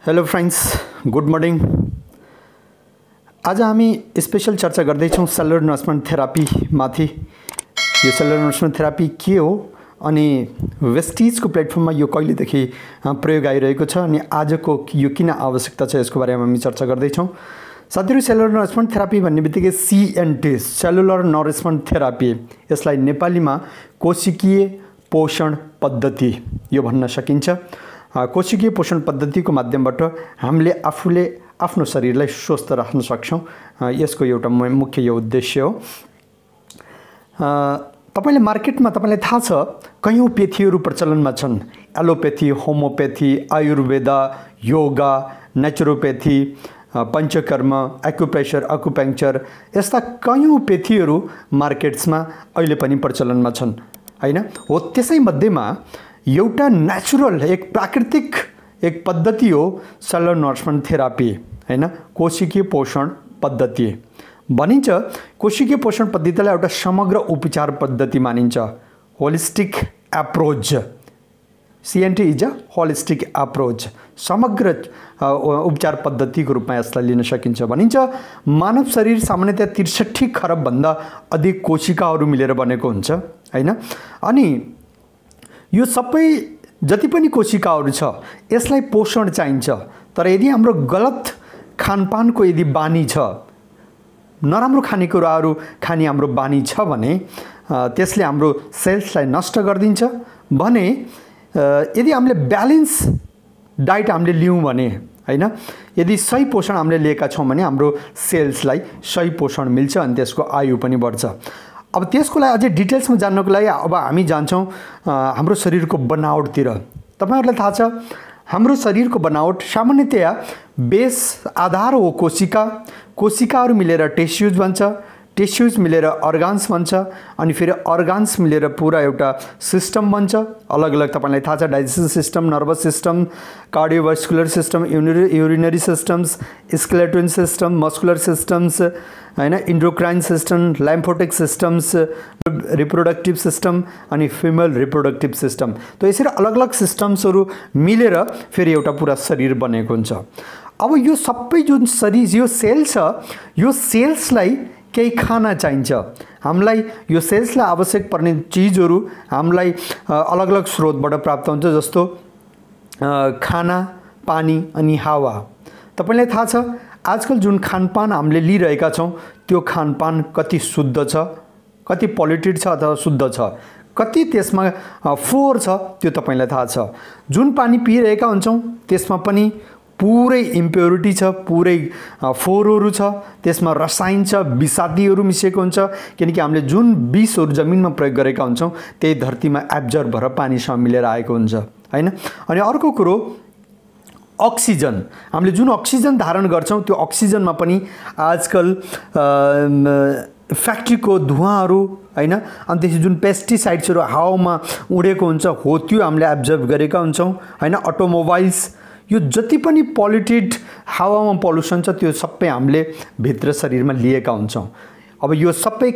Hello friends, good morning. आज हामी special चर्चा गर्दैछौँ सेलुलर नरिसमेन्ट थेरापी माथि। यो सेलुलर नरिसमेन्ट थेरापी के हो अनि वेस्टिजको प्लेटफर्ममा यो कहिलेदेखि प्रयोग आइरहेको छ अनि आजको यो किन आवश्यकता छ यसको बारेमा हामी चर्चा गर्दैछौँ। साथीहरु, सेलुलर नरिसमेन्ट थेरापी भन्ने बित्तिकै सीएनटी सेलुलर नरिसमेन्ट थेरापी, यसलाई नेपालीमा कोशिकीय पोषण पद्धति यो भन्न सकिन्छ। कोशिकीय पोषण पद्धतिको माध्यमबाट हामीले आफूले आफ्नो शरीरलाई स्वस्थ राख्न सक्छौँ। यसको एउटा मुख्य यो उद्देश्य हो। तपाईले मार्केटमा तपाईलाई थाहा छ कयौं पेथीहरू प्रचलनमा छन्। Allopathy, homeopathy, Ayurveda, yoga, naturopathy, panchakarma, acupressure, acupuncture, यस्ता कयौं पेथीहरू मार्केट्समा अहिले पनि प्रचलनमा छन्, हैन? हो त्यसै मध्येमा एउटा नेचुरल, एक प्राकृतिक एक पद्धति हो सेलुलर नरिसमेन्ट थेरापी, हैन? कोशिकीय पोषण पद्धति भनिन्छ। कोशिकीय पोषण पद्धतिलाई एउटा समग्र उपचार पद्धति मानिन्छ। Holistic approach, CNT is a holistic approach, समग्र उपचार पद्धतिको रूपमा यसलाई लिन सकिन्छ। भनिन्छ मानव शरीर सामान्यतया 63 खरब भन्दा अधिक कोशिकाहरू मिलेर बनेको हुन्छ, हैन? अनि यो सबै जति पनि कोशिकाहरू छ यसलाई पोषण चाहिन्छ। तर यदि हाम्रो गलत खानपानको यदि बानी छ, नराम्रो खानेकुराहरू खाने हाम्रो बानी छ भने त्यसले हाम्रो सेल्सलाई नष्ट गरिदिन्छ। भने यदि हामीले ब्यालेन्स डाइट हामीले लियौँ भने, हैन, यदि सही पोषण हामीले लिएका छौँ भने हाम्रो सेल्सलाई सही पोषण मिल्छ अनि त्यसको आयु पनि बढ्छ। अब त्यसको लागि अझै डिटेल्समा जान्नको लागि अब हामी जान्छौँ हाम्रो शरीरको बनावटतिर। तपाईहरुलाई थाहा छ हाम्रो शरीरको बनावट सामान्यतया बेस आधार हो कोशिका, कोशिकाहरू मिलेर टिस्युज बन्छ, टिस्युज मिलेर अर्गान्स बन्छ अनि फेरि अर्गान्स मिलेर पुरा एउटा सिस्टम बन्छ। अलग अलग तपाईलाई थाहा छ digestive system, nervous system, cardiovascular system, urinary systems, skeleton system, muscular systems, हैन, endocrine system, lymphatic systems, reproductive system अनि फिमेल रिप्रोडक्टिभ सिस्टम। तो यसरी अलग अलग सिस्टम्सहरू मिलेर फेरि एउटा पुरा शरीर बनेको हुन्छ। अब यो सबै जुन शरीर यो सेल छ, यो सेल्सलाई केही खाना चाहिन्छ। हामीलाई यो सेल्सलाई आवश्यक पर्ने चीजहरू हामीलाई अलग अलग स्रोतबाट प्राप्त हुन्छ, जस्तो खाना, पानी अनि हावा। तपाईलाई थाहा छ आजकल जुन खानपान हामीले लिइरहेका छौँ त्यो खानपान कति शुद्ध छ, कति पोल्युटेड छ अथवा शुद्ध छ, कति त्यसमा फोहोर छ त्यो तपाईलाई थाहा छ। जुन पानी पिइरहेका हुन्छौँ त्यसमा पनि पुरै इम्प्योरिटी छ, पुरै फोहोरहरू छ, त्यसमा रसायन छ, विषादीहरू मिसिएको हुन्छ। किनकि हामीले जुन विषहरू जमिनमा प्रयोग गरेका हुन्छौँ त्यही धरतीमा एब्जर्ब भएर पानीसँग मिलेर आएको हुन्छ, हैन? अनि अर्को कुरो अक्सिजन, हामीले जुन अक्सिजन धारण गर्छौँ त्यो अक्सिजनमा पनि आजकल फ्याक्ट्रीको धुवाहरू, हैन, अनि त्यसपछि जुन पेस्टिसाइड्सहरू हावामा उडेको हुन्छ हो त्यो हामीले एब्जर्ब गरेका हुन्छौँ, हैन? अटोमोबाइल्स, यो जति पनि पोल्युटेड हावामा पल्युसन छ त्यो सबै हामीले भित्र शरीरमा लिएका हुन्छौँ। अब यो सबै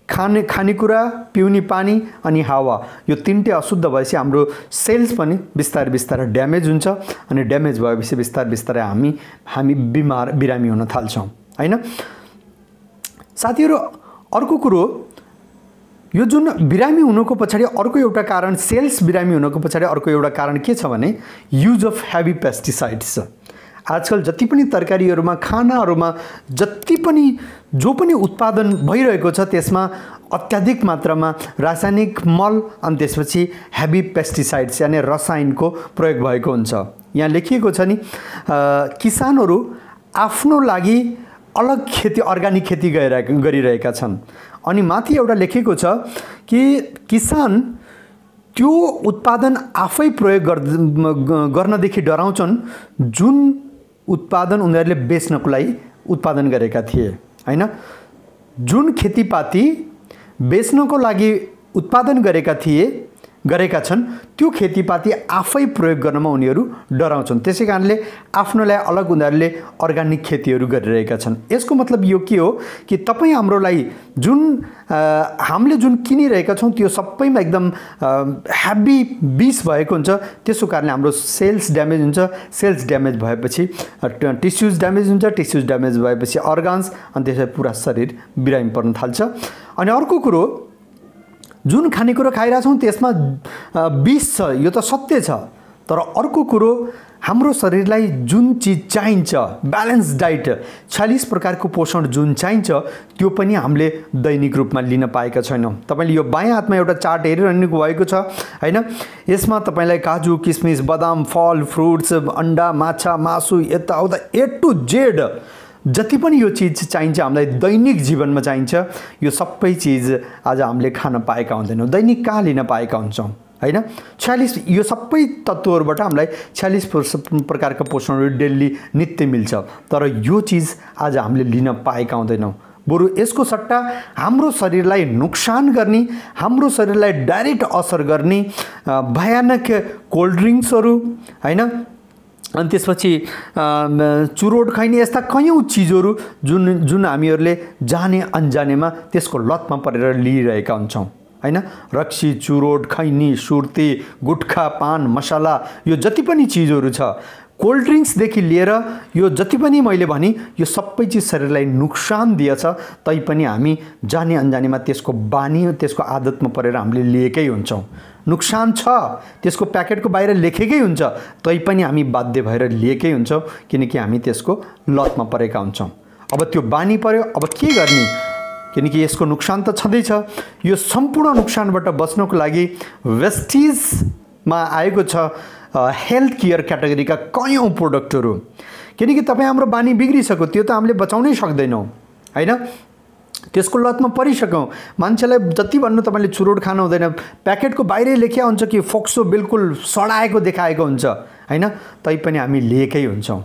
खानेकुरा, पिउने पानी अनि हावा, यो तीनटै अशुद्ध भएपछि हाम्रो सेल्स पनि बिस्तारै बिस्तारै ड्यामेज हुन्छ अनि ड्यामेज भएपछि बिस्तारै बिस्तारै हामी बिरामी हुन थाल्छौँ, हैन? साथीहरु, अर्को कुरो यो जुन बिरामी हुनुको पछाडि अर्को एउटा कारण, सेल्स बिरामी हुनुको पछाडि अर्को एउटा कारण के छ भने युज अफ हेभी पेस्टिसाइड्स। आजकल जति पनि तरकारीहरूमा, खानाहरूमा जति पनि जो पनि उत्पादन भइरहेको छ त्यसमा अत्याधिक मात्रामा रासायनिक मल अनि त्यसपछि हेभी पेस्टिसाइड्स यानी रसायनको प्रयोग भएको हुन्छ। यहाँ लेखिएको छ नि किसानहरू आफ्नो लागि अलग खेती, अर्गानिक खेती गरिरहेका छन्। अनि माथि एउटा लेखेको छ कि किसान त्यो उत्पादन आफै प्रयोग गर्नदेखि डराउँछन् जुन उत्पादन उनीहरूले बेच्नको लागि उत्पादन गरेका थिए, हैन? जुन खेतीपाती बेच्नको लागि उत्पादन गरेका थिए गरेका छन् त्यो खेतीपाती आफै प्रयोग गर्नमा उनीहरू डराउँछन्। त्यसै कारणले आफ्नोलाई अलग उनीहरूले अर्गानिक खेतीहरू गरिरहेका छन्। यसको मतलब यो के हो कि तपाईँ हाम्रोलाई हामीले जुन किनिरहेका छौँ त्यो सबैमा एकदम हेभी विष भएको हुन्छ। त्यसो कारणले हाम्रो सेल्स ड्यामेज हुन्छ। सेल्स ड्यामेज भएपछि टिस्युज ड्यामेज हुन्छ। टिस्युज ड्यामेज भएपछि अर्गान्स, अनि त्यसपछि पुरा शरीर बिरामी पर्न थाल्छ। अनि अर्को कुरो, जुन खानेकुरा खाइरहेछौँ त्यसमा विष छ, यो त सत्य छ। तर अर्को कुरो, हाम्रो शरीरलाई जुन चिज चाहिन्छ, ब्यालेन्स डाइट, 46 प्रकारको पोषण जुन चाहिन्छ त्यो पनि हामीले दैनिक रूपमा लिन पाएका छैनौँ। तपाईँले यो बायाँ हातमा एउटा चार्ट हेरिरहनु भएको छ हैन? यसमा तपाईँलाई काजु, किसमिस, बदाम, फल, फ्रुट्स, अन्डा, माछा, मासु, यताउता A to Z जति पनि यो चिज चाहिन्छ, हामीलाई दैनिक जीवनमा चाहिन्छ, यो सबै चिज आज हामीले खान पाएका हुँदैनौँ। दैनिक कहाँ लिन पाएका हुन्छौँ हैन? 46 यो सबै तत्त्वहरूबाट हामीलाई 46 प्रकारका पोषणहरू डेली नित्य मिल्छ। तर यो चिज आज हामीले लिन पाएका हुँदैनौँ। बरु यसको सट्टा हाम्रो शरीरलाई नोक्सान गर्ने, हाम्रो शरीरलाई डाइरेक्ट असर गर्ने भयानक कोल्ड ड्रिङ्क्सहरू हैन, अनि त्यसपछि चुरोट खैनी, यस्ता कयौँ चिजहरू जुन हामीहरूले जाने अनजानेमा त्यसको लतमा परेर लिइरहेका हुन्छौँ हैन? रक्सी, चुरोट, खैनी, सुर्ती, गुटखा, पान मसाला, यो जति पनि चिजहरू छ, कोल्ड ड्रिङ्क्सदेखि लिएर यो जति पनि मैले भने, यो सबै चिज शरीरलाई नोक्सान दिएछ। तैपनि हामी जाने अनजानेमा त्यसको बानी, त्यसको आदतमा परेर हामीले लिएकै हुन्छौँ। नुकसान छ, त्यसको प्याकेटको बाहिर लेखेकै हुन्छ, तैपनि हामी बाध्य भएर लिएकै हुन्छौँ, किनकि हामी त्यसको लतमा परेका हुन्छौँ। अब त्यो बानी पर्यो, अब के गर्ने? किनकि यसको नुकसान त छँदैछ। यो सम्पूर्ण नुकसानबाट बच्नको लागि वेस्टिजमा आएको छ हेल्थ केयर क्याटेगोरीका कयौँ प्रोडक्टहरू। किनकि तपाईँ हाम्रो बानी बिग्रिसक्यो, त्यो त हामीले बचाउनै सक्दैनौँ हैन? त्यसको लतमा परिसक्यौँ। मान्छेलाई जति भन्नु तपाईँले चुरोट खानु हुँदैन, प्याकेटको बाहिरै लेखिया हुन्छ कि फोक्सो बिल्कुल सडाएको देखाएको हुन्छ हैन? तैपनि हामी लिएकै हुन्छौँ।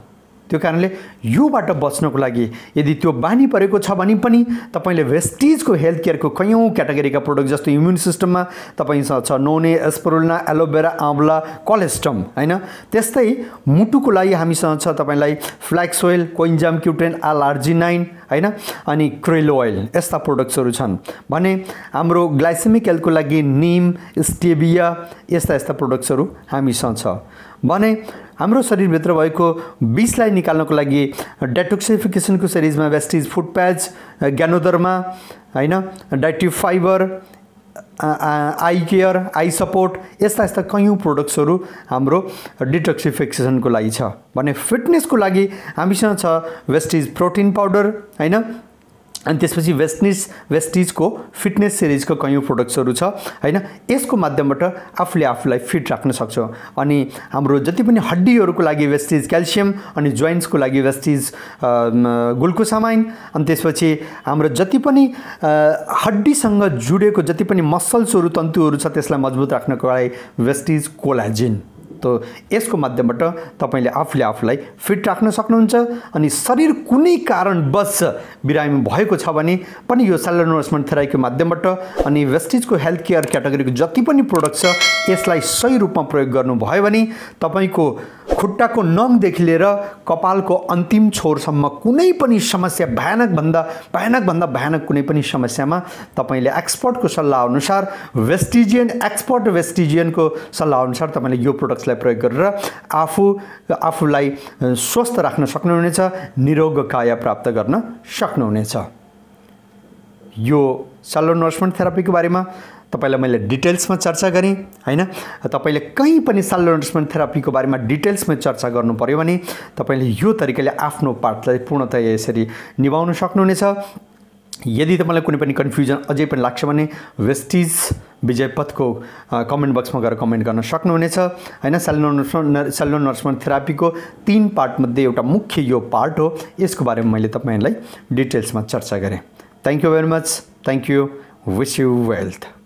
त्यो कारणले योबाट बच्नको लागि यदि त्यो बानी परेको छ भने पनि तपाईँले वेस्टिजको हेल्थ केयरको कयौँ क्याटेगोरीका प्रोडक्ट, जस्तो इम्युन सिस्टममा तपाईँसँग छ नोने, एस्परुलिना, एलोभेरा, आँवला, कोलेस्ट्रम हैन? त्यस्तै मुटुको लागि हामीसँग छ तपाईँलाई फ्ल्याक्स ओइल, कोइन्जाम क्युटेन, एल-आर्जिनाइन हैन? अनि क्रेलो ओइल, यस्ता प्रोडक्ट्सहरू छन् भने हाम्रो ग्लाइसेमिक हेल्थको लागि निम, स्टेभिया, यस्ता प्रोडक्ट्सहरू हामीसँग छ भने हाम्रो शरीरभित्र भएको विषलाई निकाल्नको लागि डेटोक्सिफिकेसनको सिरिजमा वेस्टिज फुड प्याच, ग्यानोदर्मा हैन, dietary fibre, eye care, eye support, यस्ता कयौँ प्रोडक्ट्सहरू हाम्रो डिटोक्सिफिकेसनको लागि छ भने फिटनेसको लागि हामीसँग छ वेस्टिज प्रोटिन पाउडर हैन? अनि त्यसपछि वेस्टिजको फिटनेस सिरिजको कयौँ प्रोडक्ट्सहरू छ हैन? यसको माध्यमबाट आफूले आफूलाई फिट राख्न सक्छौँ। अनि हाम्रो जति पनि हड्डीहरूको लागि वेस्टिज क्याल्सियम, अनि जोइन्ट्सको लागि वेस्टिज ग्लुकोसामाइन, अनि त्यसपछि हाम्रो जति पनि हड्डीसँग जुडेको जति पनि मसल्सहरू, तन्तुहरू छ, त्यसलाई मजबुत राख्नको लागि वेस्टिज कोलाजिन। तो यसको माध्यमबाट तपाईले आफूले आफूलाई फिट राख्न सक्नुहुन्छ। अनि शरीर कुनै कारणवश बिरामी भएको छ भने पनि यो सेलुलर नरिसमेन्ट थेरापीको माध्यमबाट अनि वेस्टिजको हेल्थ केयर क्याटेगोरीको जति पनि प्रोडक्ट छ यसलाई सही रूपमा प्रयोग गर्नुभयो भने तपाईको खुट्टाको नङदेखि लिएर कपालको अन्तिम छोरसम्म कुनै पनि समस्या भयानक भन्दा भयानक कुनै पनि समस्यामा तपाईले एक्सपर्टको सल्लाह अनुसार एक्सपर्ट वेस्टिजियनको सल्लाह अनुसार तपाईले यो प्रोडक्ट्सलाई प्रयोग गरेर आफूलाई स्वस्थ राख्न सक्नुहुनेछ, निरोग काया प्राप्त गर्न सक्नुहुनेछ। यो सेलुलर नरिसमेन्ट थेरापीको बारेमा तपाईलाई मैले डिटेल्समा चर्चा गरेँ हैन। तपाईले कहीं पनि सेलुलर नरिसमेन्ट थेरापीको बारेमा डिटेल्समा चर्चा गर्नु पर्यो भने तपाईले यो तरिकाले आफ्नो पार्टलाई पूर्णतया यसरी निभाउन सक्नुहुनेछ। यदि तपाईलाई कुनै पनि कन्फ्युजन अझै पनि लाग्छ भने वेस्टिज विजयपथको कमेन्ट बक्समा गएर कमेन्ट गर्न सक्नुहुनेछ हैन। सेलुलर नरिसमेन्ट थेरापीको 3 पार्ट मध्ये एउटा मुख्य यो पार्ट हो। यसको बारेमा मैले तपाईलाई डिटेल्समा चर्चा गरेँ। Thank you very much. Thank you. Wish you wealth.